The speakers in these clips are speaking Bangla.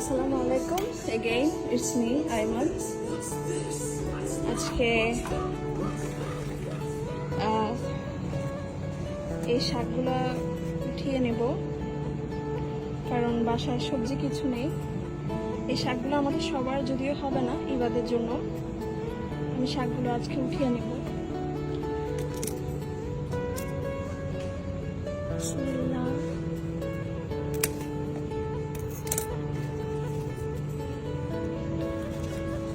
আসসালামু আলাইকুম এগেইন ইটস মি আইমান। আজকে এই শাকগুলো উঠিয়ে নেব, কারণ বাসায় সবজি কিছু নেই। এই শাকগুলো আমাদের সবার যদিও হবে না, ইবাদের জন্য আমি শাকগুলো আজকে উঠিয়ে নেব।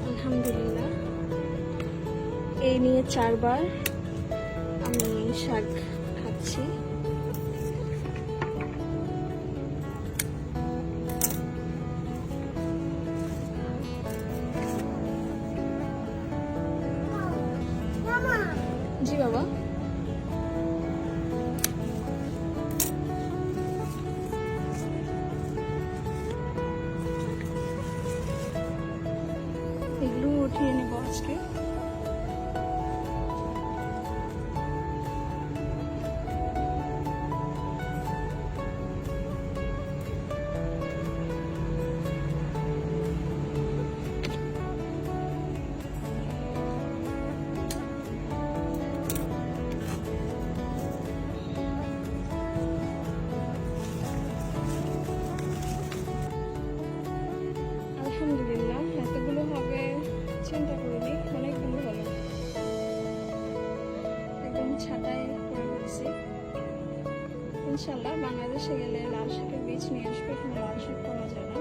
আলহামদুলিল্লাহ, এই নিয়ে 4 বার আমি শাক খাচ্ছি। জি বাবা, এগুলো উঠিয়ে নেব আজকে। আলহামদুলিল্লাহ, এতগুলো হবে চিন্তা করিনি, অনেকগুলো হলো। একদম ছাটাই করে ফেলছি। ইনশাল্লাহ বাংলাদেশে গেলে লাল শাকের বীজ নিয়ে আসবো, এখানে লাল শাক পাওয়া যায় না।